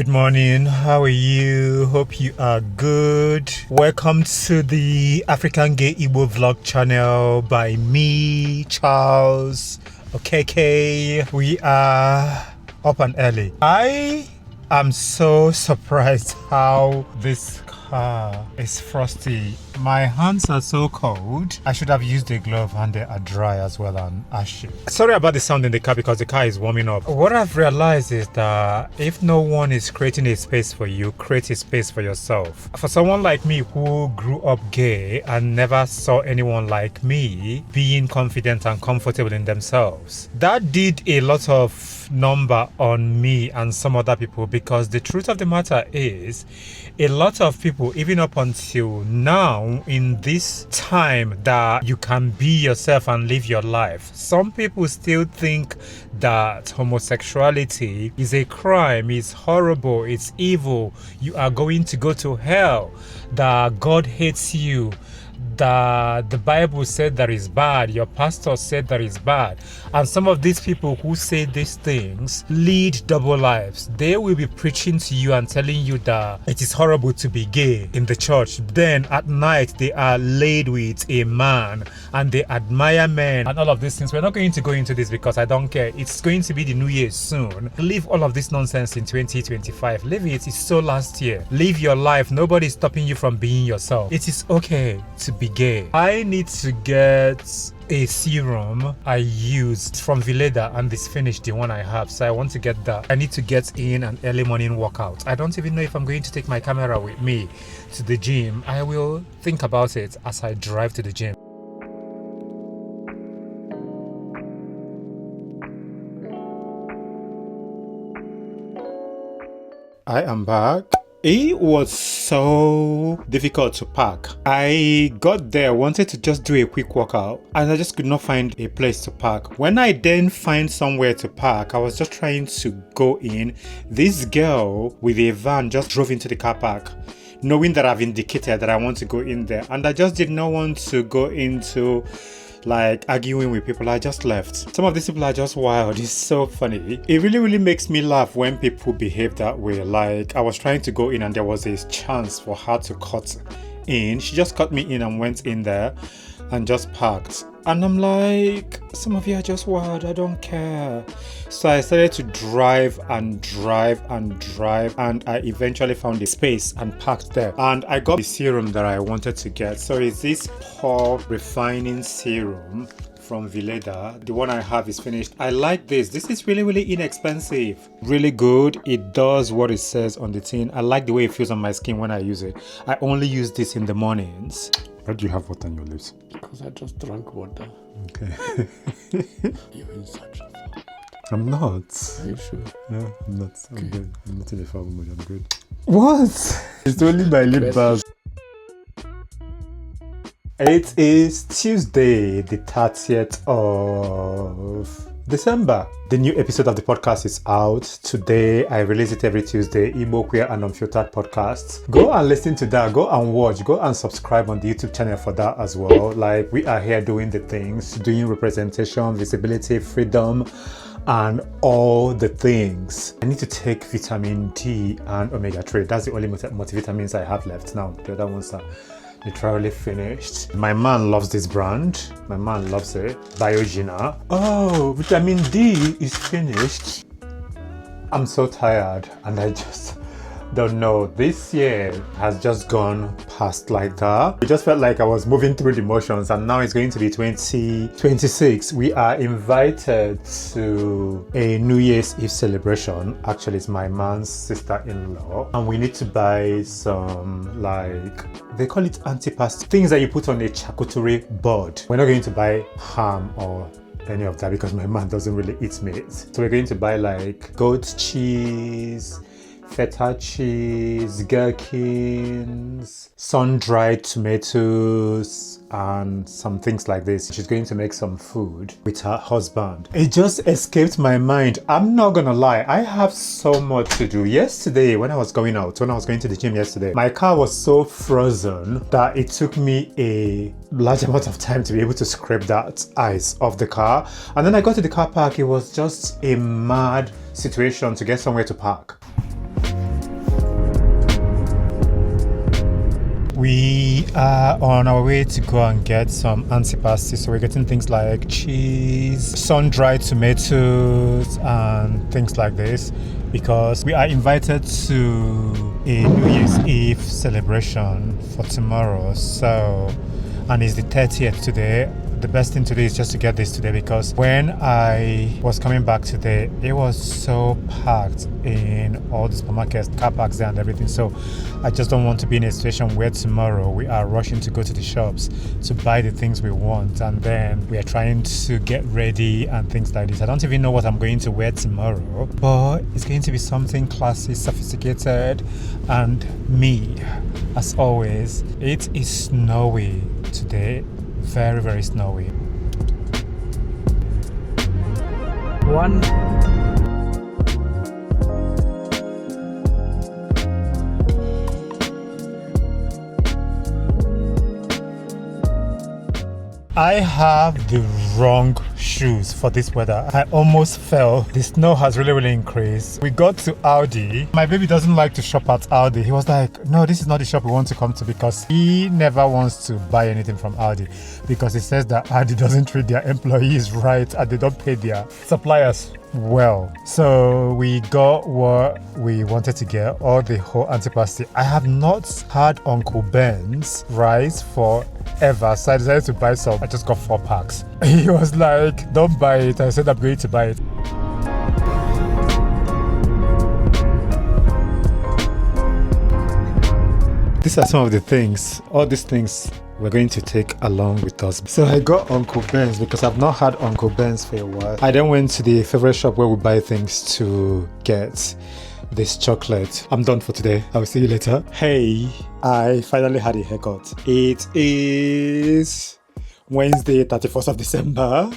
Good morning. How are you? Hope you are good. Welcome to the African Gay Igbo Vlog channel by me, Charles Okeke. We are up and early. I am so surprised how this car is frosty. My hands are so cold. I should have used a glove and they are dry as well and ashy. Sorry about the sound in the car because the car is warming up. What I've realized is that if no one is creating a space for you, create a space for yourself. For someone like me who grew up gay and never saw anyone like me being confident and comfortable in themselves, that did a lot of number on me and some other people, because the truth of the matter is a lot of people, even up until now, in this time that you can be yourself and live your life, some people still think that homosexuality is a crime, it's horrible, it's evil, you are going to go to hell, that God hates you, that the Bible said that is bad, your pastor said that is bad. And some of these people who say these things lead double lives. They will be preaching to you and telling you that it is horrible to be gay in the church. Then at night they are laid with a man and they admire men and all of these things. We're not going to go into this because I don't care. It's going to be the New Year soon. Leave all of this nonsense in 2025. Leave it. It's so last year. Live your life. Nobody's stopping you from being yourself. It is okay to be gay. I need to get a serum I used from Veleda and it's finished, the one I have, so I want to get that. I need to get in an early morning workout. I don't even know if I'm going to take my camera with me to the gym. I will think about it as I drive to the gym. I am back. It was so difficult to park. I got there, wanted to just do a quick workout, and I just could not find a place to park. When I then find somewhere to park, I was just trying to go in. This girl with a van just drove into the car park, knowing that I've indicated that I want to go in there, and I just did not want to go into like arguing with people. I just left. Some of these people are just wild. It's so funny. It really makes me laugh when people behave that way. Like, I was trying to go in and there was a chance for her to cut in. She just cut me in and went in there and just parked. And I'm like, some of you are just wild. I don't care. So I started to drive and I eventually found a space and parked there. And I got the serum that I wanted to get. So it's this pore refining serum from Veleda. The one I have is finished. I like this. This is really inexpensive. Really good. It does what it says on the tin. I like the way it feels on my skin when I use it. I only use this in the mornings. Why do you have water on your lips? Because I just drank water. Okay. You're in such a foul. I'm not. Are you sure? Yeah, I'm not. I'm Okay. good. I'm not in a foul mood. I'm good. What? It's only my lip balm. It is Tuesday, the 30th of December. The new episode of the podcast is out today. I release it every Tuesday. Igbo, Queer and Unfiltered podcasts. Go and listen to that. Go and watch. Go and subscribe on the YouTube channel for that as well. Like, we are here doing the things, doing representation, visibility, freedom, and all the things. I need to take vitamin D and omega-3. That's the only multivitamins I have left now. The other ones are literally finished. My man loves this brand. My man loves it. Biogena. Oh, vitamin D is finished. I'm so tired and I just don't know. This year has just gone past like that. It just felt like I was moving through the motions, and now it's going to be 2026. We are invited to a New Year's Eve celebration. Actually, it's my man's sister-in-law, and we need to buy some, like, they call it antipasti, things that you put on a charcuterie board. We're not going to buy ham or any of that because my man doesn't really eat meat. So we're going to buy like goat cheese, feta cheese, gherkins, sun-dried tomatoes, and some things like this. She's going to make some food with her husband. It just escaped my mind. I'm not gonna lie, I have so much to do. Yesterday, when I was going to the gym yesterday, my car was so frozen that it took me a large amount of time to be able to scrape that ice off the car. And then I got to the car park. It was just a mad situation to get somewhere to park. We are on our way to go and get some antipasti. So we're getting things like cheese, sun-dried tomatoes, and things like this, because we are invited to a New Year's Eve celebration for tomorrow. So, and it's the 30th today. The best thing today is just to get this today, because when I was coming back today, it was so packed in all the supermarkets, car parks there and everything. So I just don't want to be in a situation where tomorrow we are rushing to go to the shops to buy the things we want, and then we are trying to get ready and things like this. I don't even know what I'm going to wear tomorrow, but it's going to be something classy, sophisticated, and me. As always, it is snowy today. Very, very snowy. One. I have the wrong shoes for this weather. I almost fell. The snow has really increased. We got to Aldi. My baby doesn't like to shop at Aldi. He was like, no, this is not the shop we want to come to, because he never wants to buy anything from Aldi, because he says that Aldi doesn't treat their employees right and they don't pay their suppliers well. So we got what we wanted to get, all the whole antipasti. I have not had Uncle Ben's rice forever, so I decided to buy some. I just got 4 packs. He was like, don't buy it. I said I'm going to buy it. These are some of the things, all these things we're going to take along with us. So I got Uncle Ben's because I've not had Uncle Ben's for a while. I then went to the favorite shop where we buy things to get this chocolate. I'm done for today. I'll see you later. Hey, I finally had a haircut. It is Wednesday, 31st of December.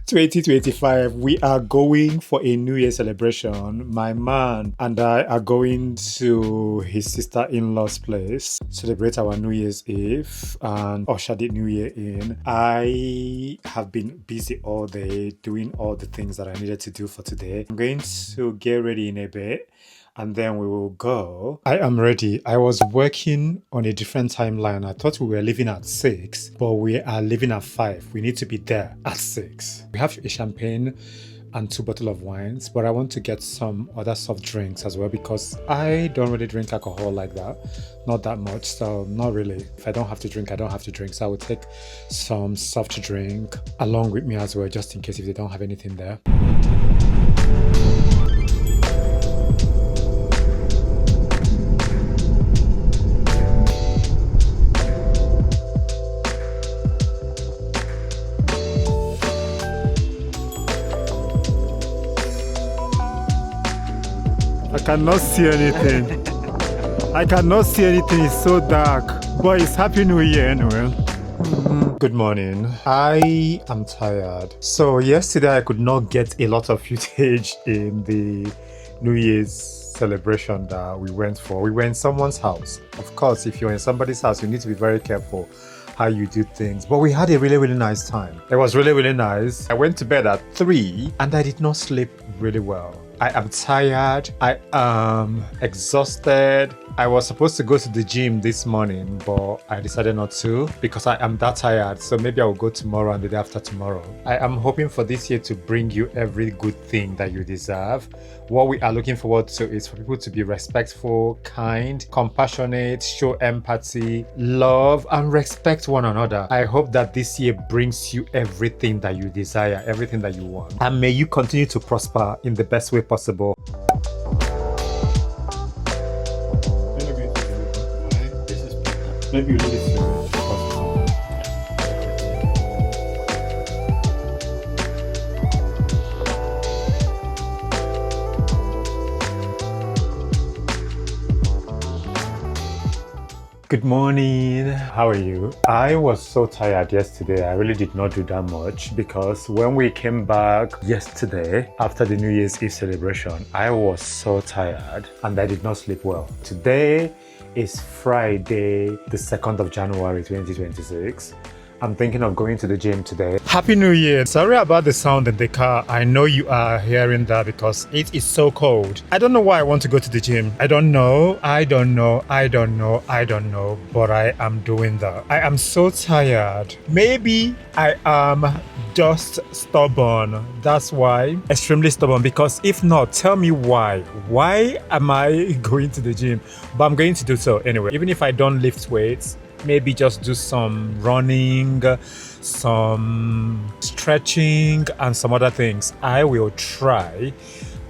2025, we are going for a New Year celebration. My man and I are going to his sister-in-law's place, celebrate our New Year's Eve and usher the New Year in. I have been busy all day doing all the things that I needed to do for today. I'm going to get ready in a bit, and then we will go. I am ready. I was working on a different timeline. I thought we were leaving at 6, but we are leaving at 5. We need to be there at 6. We have a champagne and 2 bottles of wines, but I want to get some other soft drinks as well, because I don't really drink alcohol like that. Not that much, so not really. If I don't have to drink, I don't have to drink. So I will take some soft drink along with me as well, just in case if they don't have anything there. I cannot see anything. I cannot see anything. It's so dark. But it's Happy New Year anyway. Good morning. I am tired. So yesterday I could not get a lot of footage in the New Year's celebration that we went for. We were in someone's house. Of course, if you're in somebody's house, you need to be very careful how you do things. But we had a really nice time. It was really nice. I went to bed at 3 and I did not sleep really well. I am tired. I am exhausted. I was supposed to go to the gym this morning, but I decided not to because I am that tired. So maybe I will go tomorrow and the day after tomorrow. I am hoping for this year to bring you every good thing that you deserve. What we are looking forward to is for people to be respectful, kind, compassionate, show empathy, love, and respect one another. I hope that this year brings you everything that you desire, everything that you want. And may you continue to prosper in the best way possible. Maybe you leave it to Good morning. How are you? I was so tired yesterday. I really did not do that much because when we came back yesterday after the New Year's Eve celebration, I was so tired and I did not sleep well. Today is Friday, the 2nd of January 2026. I'm thinking of going to the gym today. Happy New Year. Sorry about the sound in the car. I know you are hearing that because it is so cold. I don't know why I want to go to the gym. I don't know, but I am doing that. I am so tired. Maybe I am just stubborn. That's why. Extremely stubborn, because if not, tell me why. Why am I going to the gym? But I'm going to do so anyway. Even if I don't lift weights, maybe just do some running, some stretching, and some other things. I will try.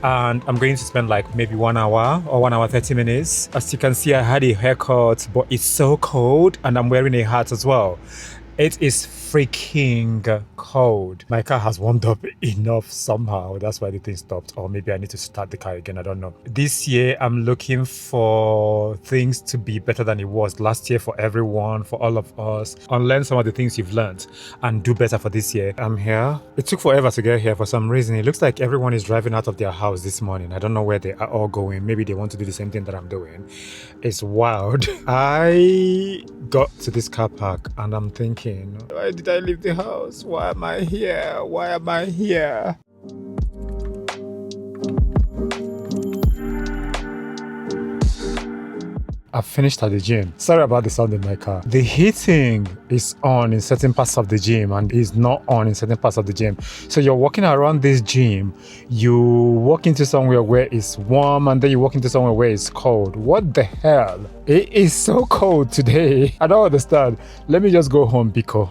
And I'm going to spend like maybe 1 hour or 1 hour 30 minutes. As you can see, I had a haircut, but it's so cold and I'm wearing a hat as well. It is freaking cold. My car has warmed up enough somehow. That's why the thing stopped. Or maybe I need to start the car again. I don't know. This year, I'm looking for things to be better than it was last year for everyone, for all of us. Unlearn some of the things you've learned and do better for this year. I'm here. It took forever to get here for some reason. It looks like everyone is driving out of their house this morning. I don't know where they are all going. Maybe they want to do the same thing that I'm doing. It's wild. I got to this car park and I'm thinking, why did I leave the house? Why am I here? Why am I here? I've finished at the gym. Sorry about the sound in my car. The heating is on in certain parts of the gym and is not on in certain parts of the gym. So you're walking around this gym, you walk into somewhere where it's warm and then you walk into somewhere where it's cold. What the hell? It is so cold today. I don't understand. Let me just go home, Biko.